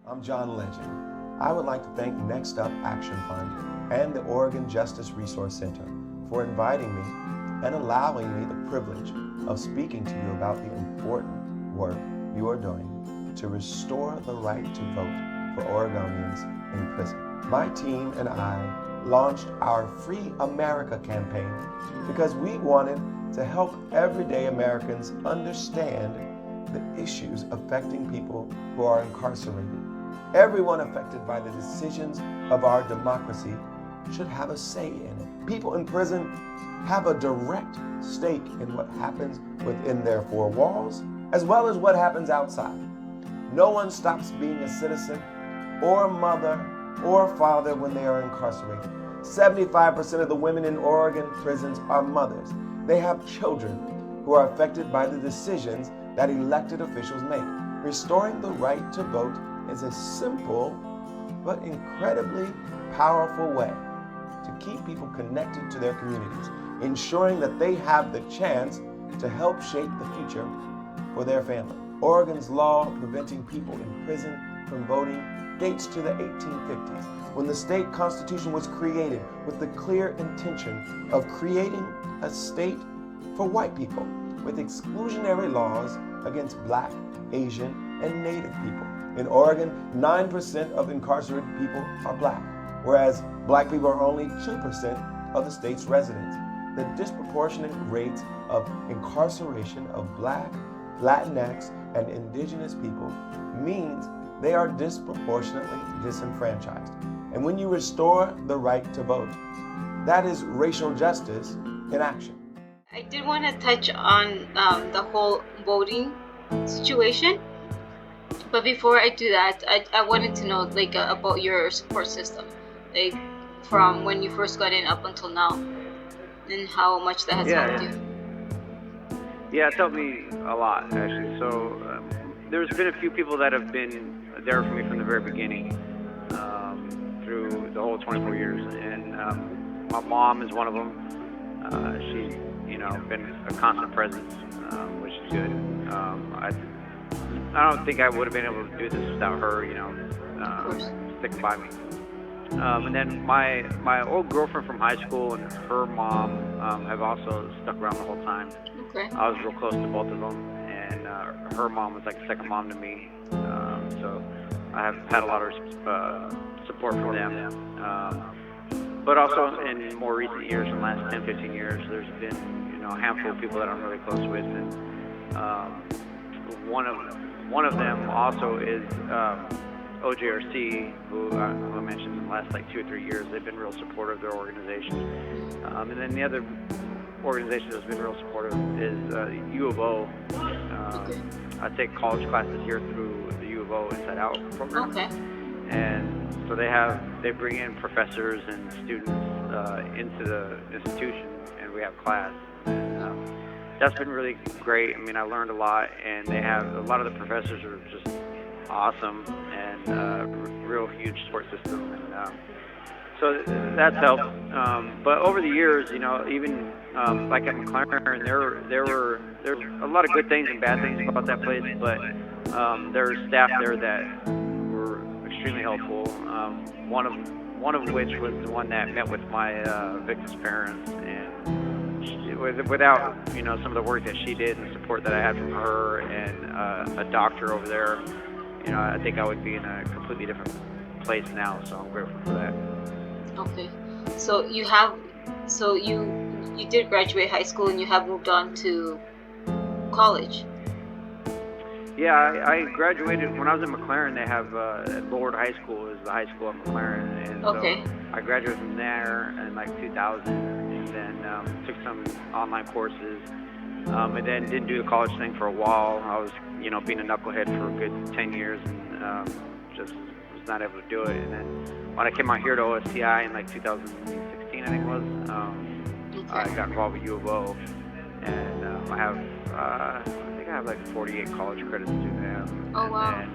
I'm John Legend. I would like to thank Next Up Action Fund and the Oregon Justice Resource Center for inviting me and allowing me the privilege of speaking to you about the important work you are doing to restore the right to vote for Oregonians in prison. My team and I launched our Free America campaign because we wanted to help everyday Americans understand the issues affecting people who are incarcerated. Everyone affected by the decisions of our democracy should have a say in it. People in prison have a direct stake in what happens within their four walls, as well as what happens outside. No one stops being a citizen or a mother or father when they are incarcerated. 75% of the women in Oregon prisons are mothers. They have children who are affected by the decisions that elected officials make. Restoring the right to vote is a simple but incredibly powerful way to keep people connected to their communities, ensuring that they have the chance to help shape the future for their family. Oregon's law preventing people in prison from voting dates to the 1850s, when the state constitution was created with the clear intention of creating a state for white people, with exclusionary laws against Black, Asian, and Native people. In Oregon, 9% of incarcerated people are Black, whereas Black people are only 2% of the state's residents. The disproportionate rates of incarceration of Black, Latinx, and Indigenous people means they are disproportionately disenfranchised. And when you restore the right to vote, that is racial justice in action. I did want to touch on the whole voting situation, but before I do that, I wanted to know about your support system, like from when you first got in up until now, and how much that has helped you. Yeah, it's helped me a lot, actually. So there's been a few people that have been there for me from the very beginning, through the whole 24 years, and my mom is one of them. She's been a constant presence, which is good. I don't think I would have been able to do this without her, sticking by me. And then my old girlfriend from high school and her mom have also stuck around the whole time. Okay. I was real close to both of them, and her mom was like a second mom to me. So I have had a lot of support from them. But also in more recent years, in the last 10, 15 years, there's been a handful of people that I'm really close with, and one of them also is OJRC, who I mentioned in the last 2 or 3 years. They've been real supportive of their organization. And then the other organization that's been real supportive is U of O. I take college classes here through the U of O Inside Out program. Okay. And so they bring in professors and students into the institution, and we have class. And that's been really great. I mean, I learned a lot, and they have a lot of the professors are just awesome, and real huge support system, and so that's helped. But over the years, even like at McLaren, there's a lot of good things and bad things about that place, but there's staff there that were extremely helpful. One of which was the one that met with my victim's parents, and without some of the work that she did and the support that I had from her and a doctor over there, I think I would be in a completely different place now. So I'm grateful for that. Okay. So you did graduate high school and you have moved on to college. Yeah, I graduated when I was in McLaren. They have Lord High School is the high school at McLaren, and Okay. so I graduated from there in 2000, and then took some online courses, and then didn't do the college thing for a while. I was being a knucklehead for a good 10 years, and just was not able to do it. And then when I came out here to OSTI in 2016, I think it was, I got involved with U of O, and I have 48 college credits through them. Oh, wow. And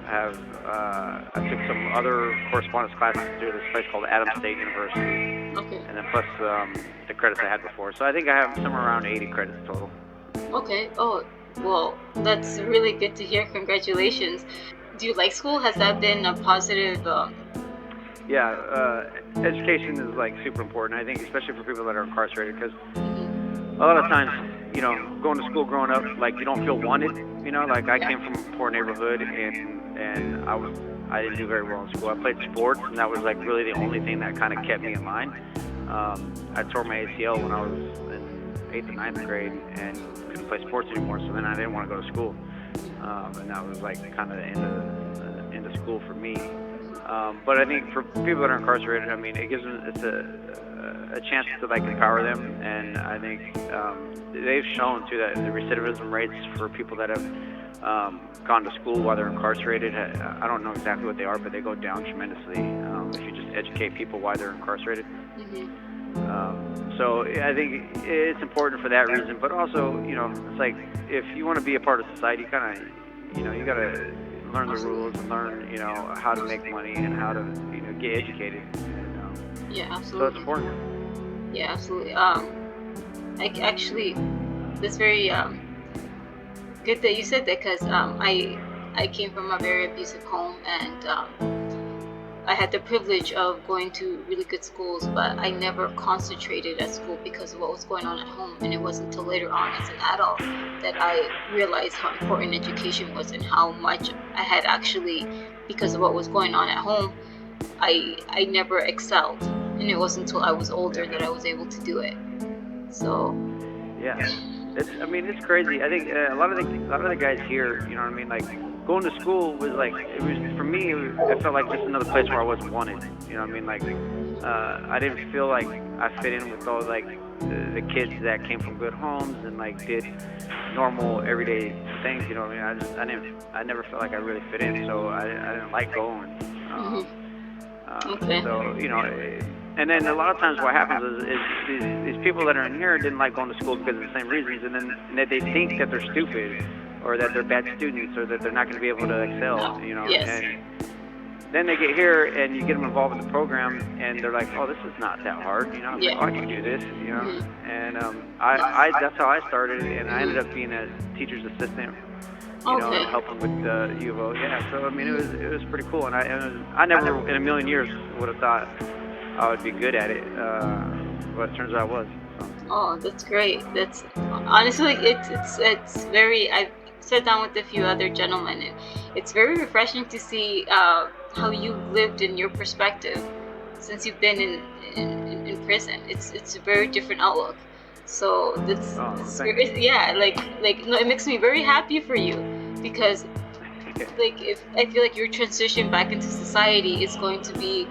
I took some other correspondence classes through this place called Adams State University. Okay. And then plus the credits I had before. So I think I have somewhere around 80 credits total. Okay. Oh, well, that's really good to hear. Congratulations. Do you like school? Has that been a positive? Yeah, education is like super important. I think, especially for people that are incarcerated, because a lot of times, going to school growing up, like you don't feel wanted. Like I came from a poor neighborhood, and I didn't do very well in school. I played sports, and that was like really the only thing that kind of kept me in line. I tore my ACL when I was in 8th and 9th grade, and couldn't play sports anymore. So then I didn't want to go to school, and that was like kind of the end of school for me. But I think for people that are incarcerated, I mean, it gives them a chance to like empower them, and I think they've shown too that the recidivism rates for people that have gone to school while they're incarcerated, I don't know exactly what they are, but they go down tremendously if you just educate people why they're incarcerated. So I think it's important for that reason, but also, it's like if you want to be a part of society, you kind of, you got to learn the rules and learn, how to make money and how to, get educated. Yeah, absolutely. So it's important. Yeah, absolutely. Actually, that's very good that you said that, because I came from a very abusive home, and I had the privilege of going to really good schools, but I never concentrated at school because of what was going on at home. And it wasn't until later on as an adult that I realized how important education was and how much I had actually, because of what was going on at home, I never excelled. And it wasn't until I was older that I was able to do it. So yeah, it's crazy. I think a lot of the guys here, like going to school was like, it was for me. It felt like just another place where I wasn't wanted. Like I didn't feel like I fit in with all like the kids that came from good homes and like did normal everyday things. I never felt like I really fit in, so I didn't like going. Okay. So and then a lot of times what happens is these people that are in here didn't like going to school because of the same reasons, and then they think that they're stupid or that they're bad students or that they're not going to be able to excel, Yes. And then they get here and you get them involved in the program and they're like, oh, this is not that hard, Yeah. like, oh, I can do this, and I that's how I started, and I ended up being a teacher's assistant, Okay. and helping with the U of O. Yeah, so I mean it was pretty cool, and I never in a million years would have thought I would be good at it, but it turns out I was. So. Oh, that's great. That's honestly, it's very. I've sat down with a few other gentlemen, and it's very refreshing to see how you lived in your perspective since you've been in prison. It's a very different outlook. So that's yeah, like no, it makes me very happy for you, because like if I feel like your transition back into society is going to be.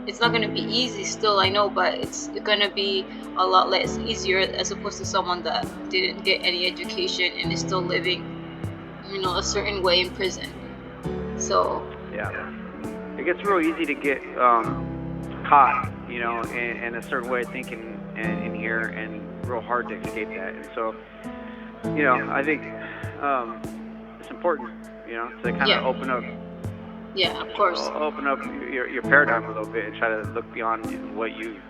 It's not going to be easy still, I know, but it's going to be a lot less easier as opposed to someone that didn't get any education and is still living, a certain way in prison. So yeah, it gets real easy to get caught, in a certain way of thinking in here, and real hard to escape that. And so, I think it's important, to kind of open up. Yeah, of course. Open up your paradigm a little bit and try to look beyond what you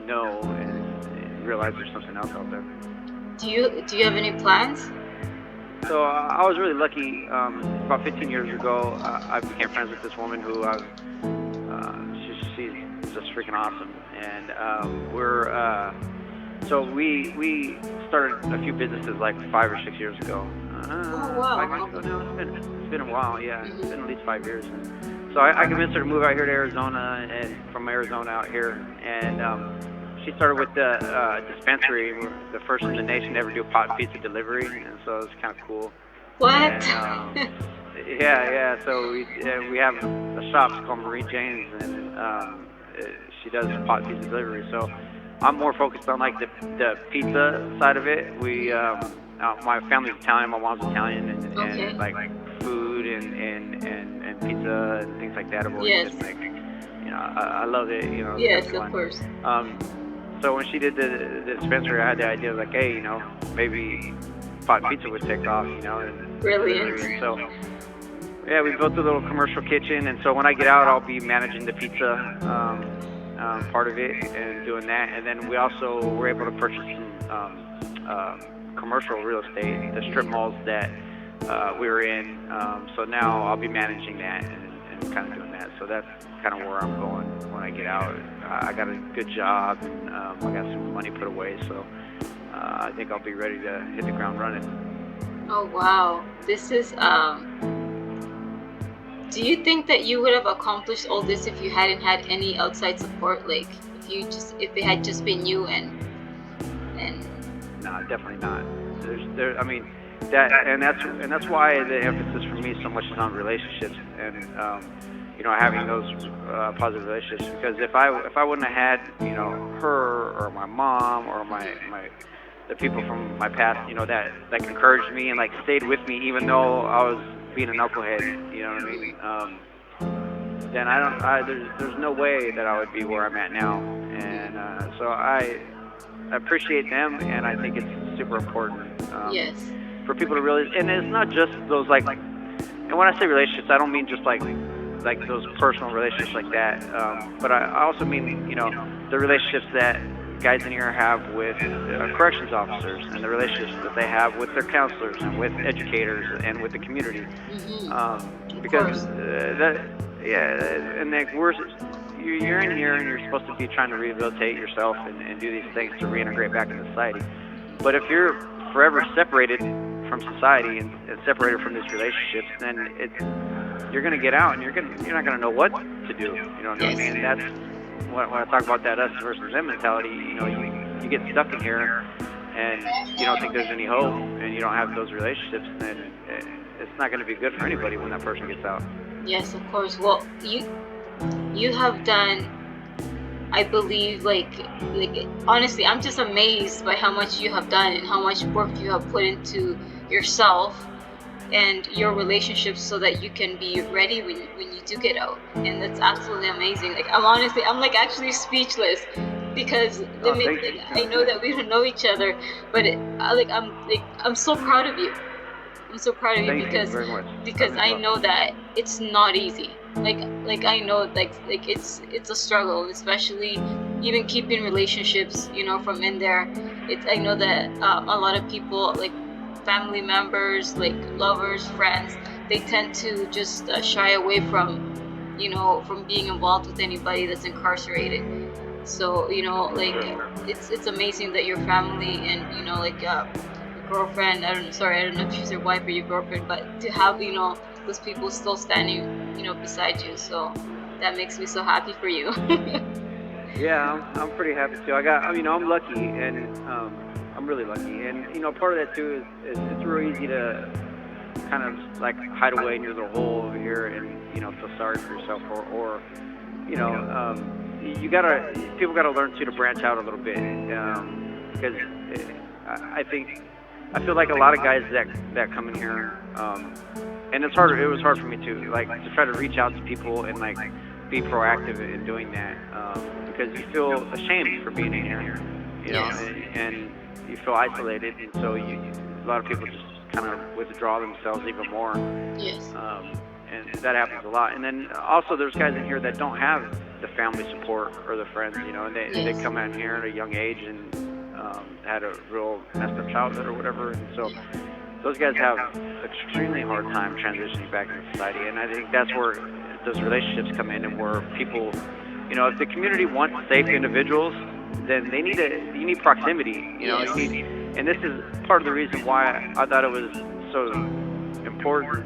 know and realize there's something else out there. Do you have any plans? So I was really lucky. About 15 years ago, I became friends with this woman who she's just freaking awesome, and we started a few businesses like 5 or 6 years ago. Oh, wow. 5 years ago now. It's been a while, yeah. It's been at least 5 years. And so I convinced her to move out here to Arizona, and from Arizona out here. And she started with the dispensary. We're the first in the nation to ever do a pot pizza delivery, and so it was kind of cool. What? And, yeah. So we have a shop called Marie Jane's, and she does pot pizza delivery. So I'm more focused on like the pizza side of it. My family's Italian, my mom's Italian, and like food and pizza and things like that have always been like, I love it, Yes, of course. So when she did the dispensary, I had the idea like, hey, maybe pot pizza would take off, and Brilliant. And so yeah, we built a little commercial kitchen, and so when I get out, I'll be managing the pizza part of it and doing that, and then we also were able to purchase some commercial real estate, the strip malls that we were in. So now I'll be managing that and kind of doing that. So that's kind of where I'm going when I get out. I got a good job and I got some money put away. So I think I'll be ready to hit the ground running. Oh wow, this is. Do you think that you would have accomplished all this if you hadn't had any outside support? Like if it had just been you and. No, definitely not. I mean, that's why the emphasis for me so much is on relationships and having those positive relationships. Because if I wouldn't have had her or my mom or the people from my past that encouraged me and like stayed with me even though I was being a knucklehead, you know what I mean? Then there's no way that I would be where I'm at now, and so I appreciate them, and I think it's super important Yes. for people to realize. And it's not just those and when I say relationships, I don't mean just like those personal relationships like that, but I also mean the relationships that guys in here have with corrections officers, and the relationships that they have with their counselors and with educators and with the community, because and you're in here and you're supposed to be trying to rehabilitate yourself and do these things to reintegrate back into society. But if you're forever separated from society and separated from these relationships, then you're going to get out and you're not going to know what to do. You know what I mean? And that's when I talk about that us versus them mentality. You get stuck in here and you don't think there's any hope, and you don't have those relationships, then it's not going to be good for anybody when that person gets out. Yes, of course. Well, you have done, I believe, like honestly, I'm just amazed by how much you have done and how much work you have put into yourself and your relationships so that you can be ready when you do get out. And that's absolutely amazing. Like I'm like actually speechless because I know that we don't know each other, but I'm so proud of you. I'm so proud of you because I know that it's not easy. Like I know it's a struggle, especially even keeping relationships, from in there. I know that a lot of people, like family members, like lovers, friends, they tend to just shy away from being involved with anybody that's incarcerated. So it's amazing that your family and girlfriend, I don't know if she's your wife or your girlfriend, but to have those people still standing beside you, so that makes me so happy for you. Yeah, I'm pretty happy too. I'm lucky, and I'm really lucky, and part of that too is it's real easy to kind of like hide away in your little hole over here and feel sorry for yourself, or people gotta learn to branch out a little bit, because I feel like a lot of guys that come in here, and it's harder. It was hard for me too, like to try to reach out to people and like be proactive in doing that, because you feel ashamed for being in here, and you feel isolated, and so a lot of people just kind of withdraw themselves even more. Yes. And that happens a lot. And then also there's guys in here that don't have the family support or the friends, and they come out here at a young age and had a real messed up childhood or whatever, and so those guys have an extremely hard time transitioning back into society. And I think that's where those relationships come in, and where people, if the community wants safe individuals, then you need proximity, Yes. And this is part of the reason why I thought it was so important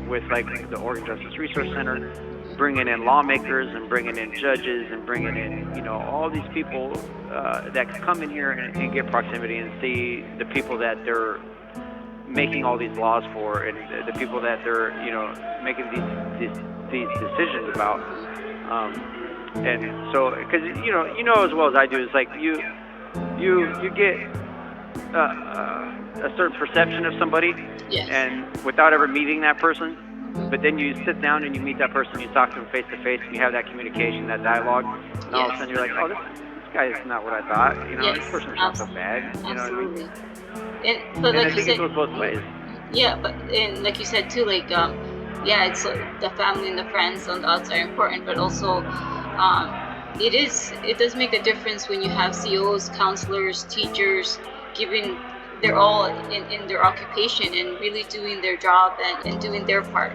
with like the Oregon Justice Resource Center, bringing in lawmakers and bringing in judges and bringing in all these people that can come in here and get proximity and see the people that they're making all these laws for, and the people that they're making these decisions about, and so because as well as I do, it's like you get a certain perception of somebody, Yes. and without ever meeting that person. But then you sit down and you meet that person, you talk to them face to face, and you have that communication, that dialogue, and all of a sudden you're like, oh, this guy is not what I thought. Yes, this person's not so bad. Absolutely. And I think it goes both ways. Yeah, and like you said too, like it's the family and the friends on the outside are important, but also it does make a difference when you have COs, counselors, teachers giving they're all in their occupation and really doing their job and doing their part.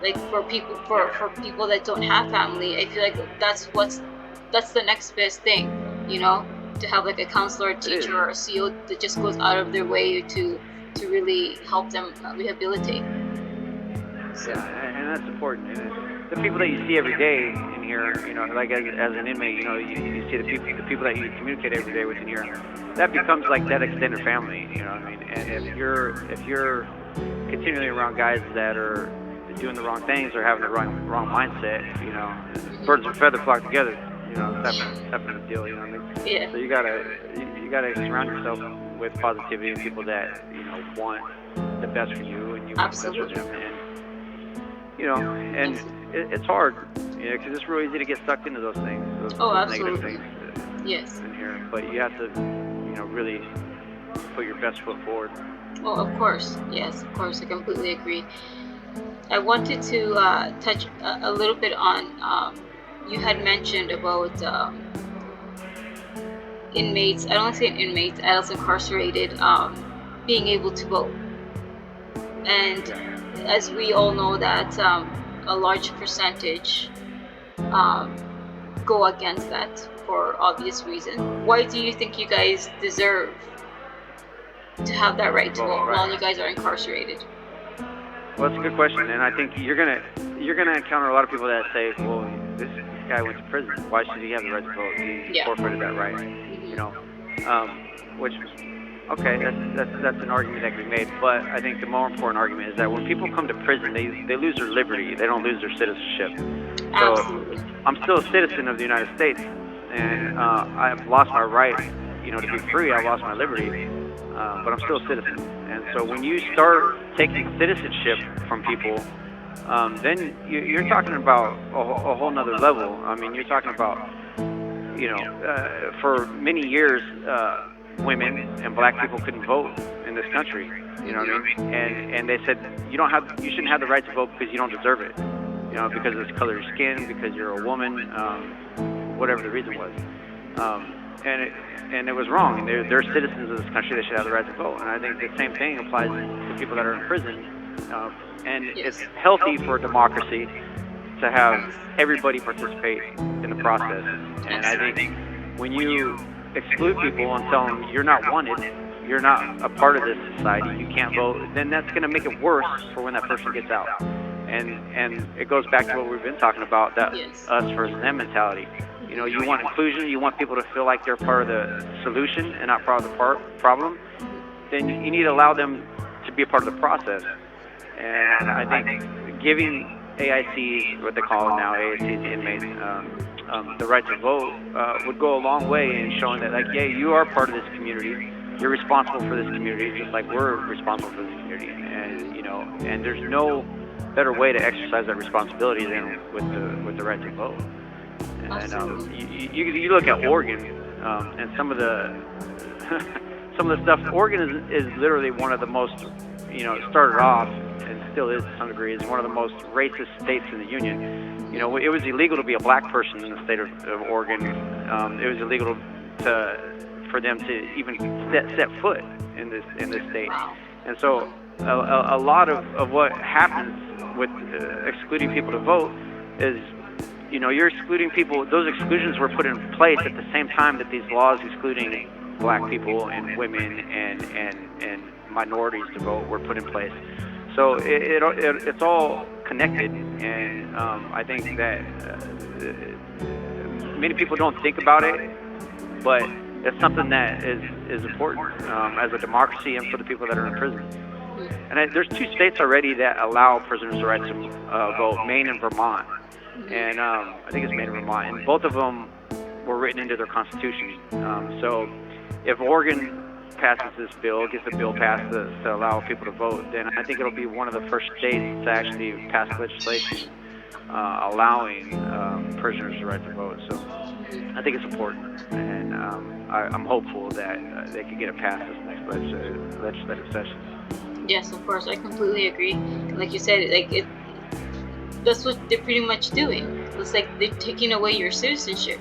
Like for people that don't have family, I feel like that's the next best thing, to have like a counselor, a It is. teacher, or a CO that just goes out of their way to really help them rehabilitate. So Yeah, and that's important. And the people that you see every day in here, like as an inmate, you see the people that you communicate every day with in here, that becomes like that extended family. You know what I mean? And if you're continually around guys that are doing the wrong things or having the wrong mindset, birds of a feather flock together. Type of deal. You know what I mean? yeah, So you gotta surround yourself with positivity and people that want the best for you and you want the best for absolutely. them. And it's hard, because it's real easy to get sucked into those things, Oh, those negative absolutely. things Yes. in here. But you have to, really put your best foot forward. Well, of course. Yes, of course. I completely agree. I wanted to touch a little bit on, you had mentioned about inmates, I don't want to say inmates, adults incarcerated, being able to vote. And as we all know that a large percentage go against that for obvious reasons. Why do you think you guys deserve to have that right to vote while you guys are incarcerated? Well, that's a good question, and I think you're gonna encounter a lot of people that say, "Well, this guy went to prison. Why should he have the right to vote? He forfeited that right." Which, okay, that's an argument that can be made. But I think the more important argument is that when people come to prison, they lose their liberty. They don't lose their citizenship. So Absolutely. I'm still a citizen of the United States, and I've lost my right, to be free. I've lost my liberty, but I'm still a citizen. And so when you start taking citizenship from people, then you're talking about a whole nother level. I mean, you're talking about, for many years, women and black people couldn't vote in this country. You know what I mean? And they said you shouldn't have the right to vote because you don't deserve it. Because of the color of your skin, because you're a woman, whatever the reason was. And it was wrong. And they're citizens of this country. They should have the right to vote. And I think the same thing applies to people that are in prison. And it's healthy for a democracy to have everybody participate in the process. And I think when you exclude people and tell them you're not wanted, you're not a part of this society, you can't vote, then that's going to make it worse for when that person gets out. And it goes back to what we've been talking about, that us versus them mentality. You want inclusion, you want people to feel like they're part of the solution and not part of the problem, then you need to allow them to be a part of the process. And I think giving AICs, what they call it now, AICs, inmates, the right to vote would go a long way in showing that, like, yeah, you are part of this community. You're responsible for this community, just like we're responsible for this community. And there's no better way to exercise that responsibility than with the right to vote. And you look at Oregon and some of the stuff. Oregon is literally one of the most, it started off and still is to some degree, is one of the most racist states in the union. It was illegal to be a black person in the state of Oregon. It was illegal for them to even set foot in this state. And so a lot of what happens with excluding people to vote is, you're excluding people. Those exclusions were put in place at the same time that these laws excluding black people and women and minorities to vote were put in place. So it's all connected, and I think that many people don't think about it, but it's something that is important as a democracy and for the people that are in prison. And there's 2 states already that allow prisoners the right to vote, Maine and Vermont. And I think it's Maine and Vermont. And both of them were written into their constitution. So if Oregon passes this bill, gets a bill passed to allow people to vote, then I think it'll be one of the first states to actually pass legislation allowing prisoners the right to vote. So I think it's important. And I'm hopeful that they can get it passed this next legislative session. Yes, of course, I completely agree. Like you said, that's what they're pretty much doing. It's like they're taking away your citizenship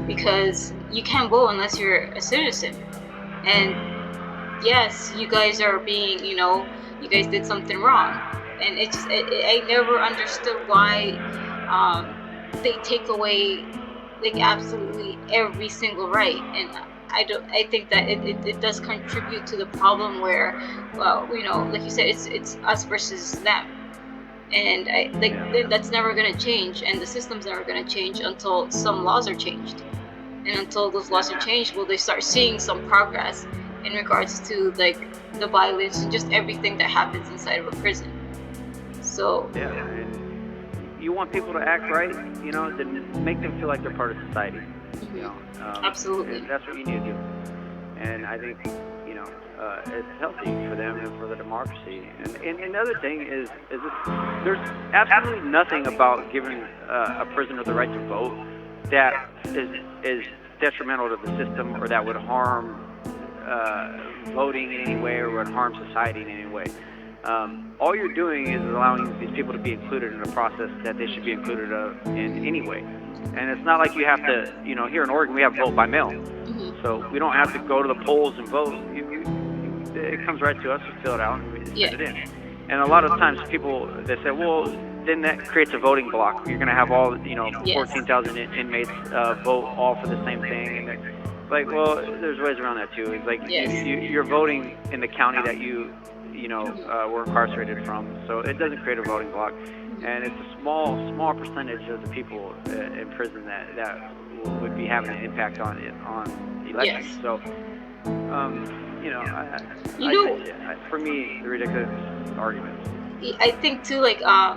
because you can't vote unless you're a citizen. And yes, you guys are being, you guys did something wrong. And I never understood why they take away like absolutely every single right. And I think that it does contribute to the problem where, well, like you said, it's us versus them. And that's never going to change, and the system's never going to change until some laws are changed. And until those laws are changed, will they start seeing some progress in regards to like the violence and just everything that happens inside of a prison. So Yeah, and you want people to act right, then make them feel like they're part of society. absolutely. And that's what you need to do. And I think, it's healthy for them and for the democracy. And another thing is there's absolutely nothing about giving a prisoner the right to vote that is detrimental to the system or that would harm voting in any way or would harm society in any way. All you're doing is allowing these people to be included in a process that they should be included in anyway. And it's not like you have to, here in Oregon we have vote by mail. So we don't have to go to the polls and vote. It comes right to us, we fill it out, and we send it in. And a lot of times people, they say, well, then that creates a voting block. You're going to have all, 14,000 inmates vote all for the same thing. And they're like, well, there's ways around that too. It's like you're voting in the county that you were incarcerated from. So it doesn't create a voting block. And it's a small percentage of the people in prison that would be having an impact on elections. Yes. So, for me, the ridiculous arguments. I think too, like I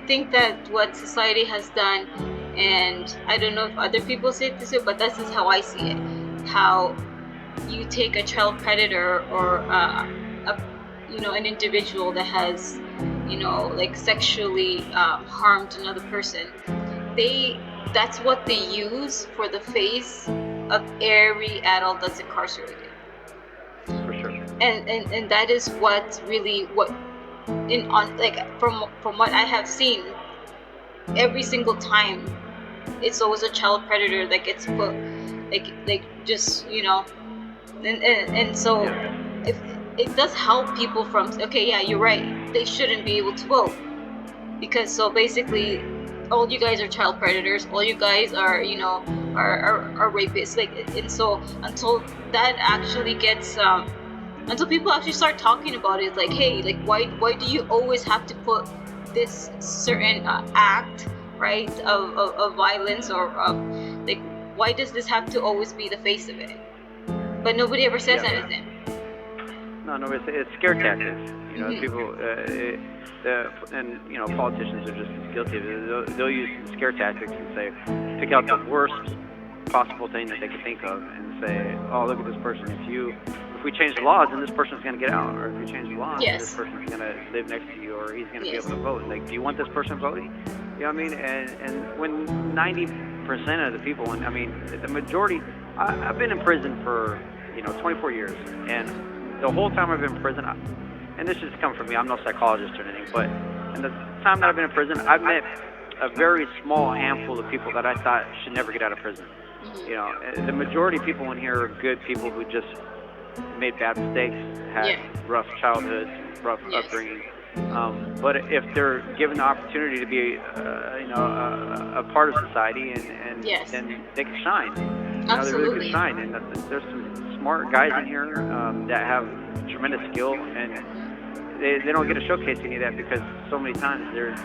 think that what society has done, and I don't know if other people see it this way, but this is how I see it. How you take a child predator or an individual that has like sexually harmed another person. That's what they use for the face of every adult that's incarcerated. For sure. And that is what really from what I have seen, every single time it's always a child predator that gets put like just and so if it does help people from, okay, yeah, you're right, they shouldn't be able to vote, because so basically all you guys are child predators, all you guys are are rapists, and so until that actually gets until people actually start talking about it, like, hey, like why do you always have to put this certain act, right, of violence, or like, why does this have to always be the face of it? But nobody ever says anything. No, it's scare tactics. People, politicians are just as guilty of it. They'll use scare tactics and say, pick out the worst possible thing that they can think of and say, oh, look at this person. If we change the laws, then this person's going to get out. Or if we change the laws, then this person's going to live next to you, or he's going to be able to vote. Like, do you want this person voting? You know what I mean? And when 90% of the people, and I mean, the majority, I've been in prison for, 24 years. And the whole time I've been in prison, and this just come from me, I'm no psychologist or anything, but in the time that I've been in prison, I've met a very small handful of people that I thought should never get out of prison. The majority of people in here are good people who just made bad mistakes, had rough childhoods, rough upbringing. But if they're given the opportunity to be, a part of society, and then they can shine. They really can shine. And there's some smart guys in here that have tremendous skill, and they don't get to showcase any of that because so many times they're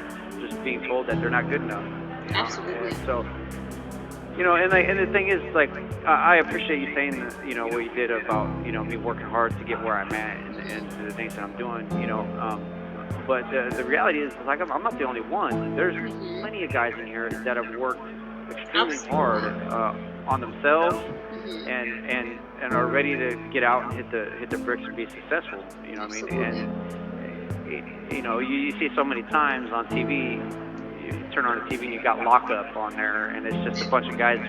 just being told that they're not good enough. Absolutely. And so, and the thing is, like, I appreciate you saying, what you did about, me working hard to get where I'm at and the things that I'm doing, but the reality is, like, I'm not the only one. There's plenty of guys in here that have worked extremely hard on themselves and are ready to get out and hit the bricks and be successful. You know what I mean? And you see so many times on TV. You turn on the TV and you got lockup on there, and it's just a bunch of guys,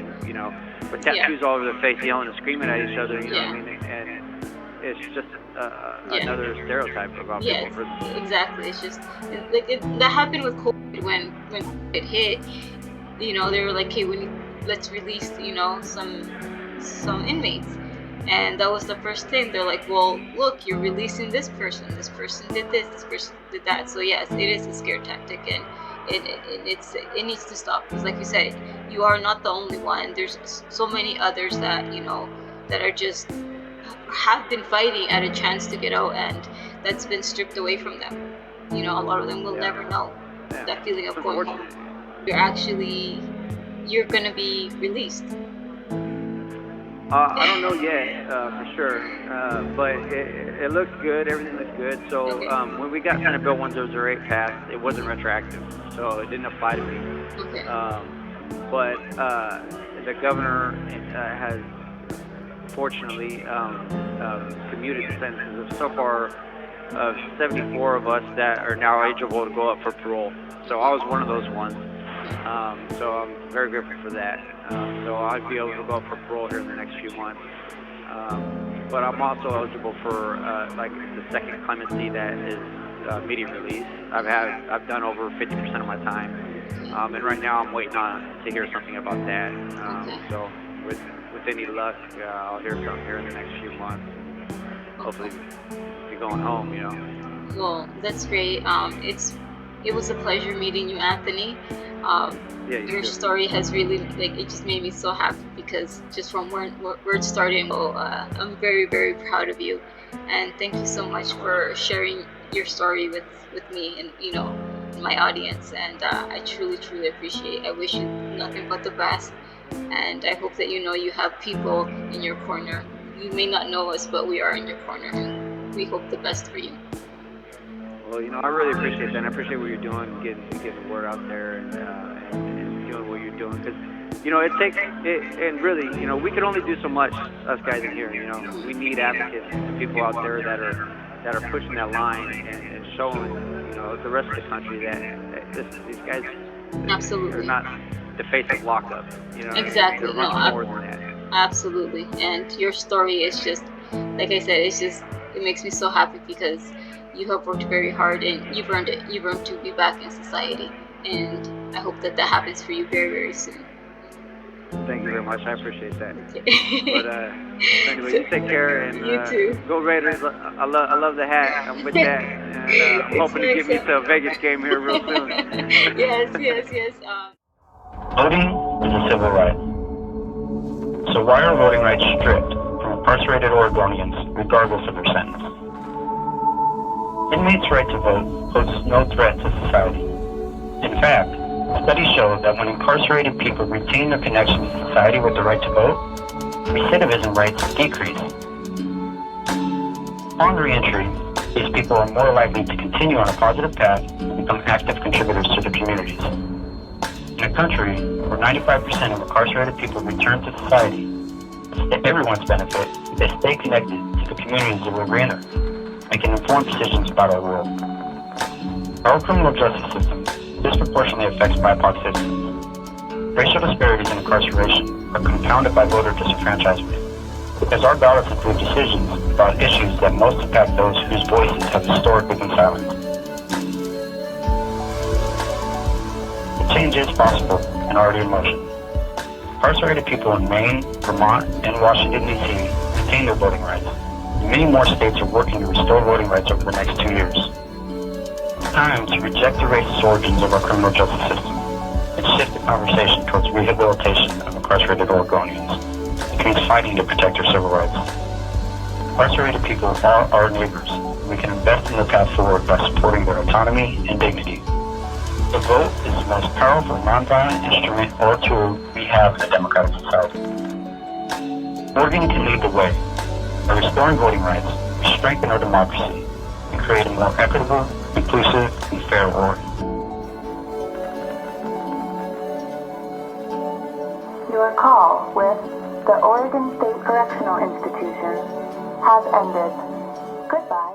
with tattoos all over their face, yelling and screaming at each other. You know what I mean? And it's just another stereotype about people in prison. Exactly. It's just that happened with COVID when it hit. They were like, hey, let's release some inmates, And that was the first thing. They're like, well, look, you're releasing this person did this person did that. So yes, it is a scare tactic, and it needs to stop, because like you said, you are not the only one. There's so many others that, that are just have been fighting at a chance to get out, and that's been stripped away from them. A lot of them will never know that feeling of going home. You're gonna be released. I don't know yet, for sure, but it looks good. Everything looks good. So Okay. when we got Senate Bill 1008 passed, it wasn't retroactive, so it didn't apply to me. Okay. But the governor has fortunately commuted the sentences. So far, 74 of us that are now eligible to go up for parole. So I was one of those ones. So I'm very grateful for that. So I'll be able to go up for parole here in the next few months. But I'm also eligible for like the second clemency, that is immediate release. I've done over 50% of my time, and right now I'm waiting to hear something about that. So with any luck, I'll hear something here in the next few months. Hopefully, be going home. Well, that's great. It was a pleasure meeting you, Anthony. Your story has really, it just made me so happy, because just from where it started, I'm very, very proud of you, and thank you so much for sharing your story with me and my audience. And I truly, truly appreciate it. I wish you nothing but the best, and I hope that you have people in your corner. You may not know us, but we are in your corner, and we hope the best for you. Well, I really appreciate that. And I appreciate what you're doing, getting the word out there, and doing what you're doing. Because, it takes, and really, we can only do so much, us guys in here. We need advocates and people out there that are pushing that line and showing, the rest of the country that these guys Absolutely are not the face of lockup. Exactly. They're much more than that. Absolutely. And your story is just, like I said, it makes me so happy, because you have worked very hard and you've earned it. You've earned to be back in society. And I hope that happens for you very, very soon. Thank you very much. I appreciate that. Okay. But anyway, you take care, and you too. Go Raiders. I love the hat. I'm with that, and I'm hoping to get me to a Vegas game here real soon. Yes. Voting is a civil right. So why are voting rights stripped from incarcerated Oregonians regardless of their sentence? Inmates' right to vote poses no threat to society. In fact, studies show that when incarcerated people retain their connection to society with the right to vote, recidivism rates decrease. Upon reentry, these people are more likely to continue on a positive path and become active contributors to their communities. In a country where 95% of incarcerated people return to society, it's to everyone's benefit if they stay connected to the communities that we enter, making informed decisions about our world. Our criminal justice system disproportionately affects BIPOC citizens. Racial disparities in incarceration are compounded by voter disenfranchisement, because our ballots include decisions about issues that most impact those whose voices have historically been silenced. Change is possible and already in motion. Incarcerated people in Maine, Vermont, and Washington, D.C. retain their voting rights, and many more states are working to restore voting rights over the next 2 years. It's time to reject the racist origins of our criminal justice system and shift the conversation towards rehabilitation of incarcerated Oregonians. It means fighting to protect their civil rights. Incarcerated people are our neighbors, and we can invest in their path forward by supporting their autonomy and dignity. The vote is the most powerful nonviolent instrument or tool we have in a democratic society. Oregon can lead the way. By restoring voting rights, we strengthen our democracy and create a more equitable, inclusive, and fair Oregon. Your call with the Oregon State Correctional Institution has ended. Goodbye.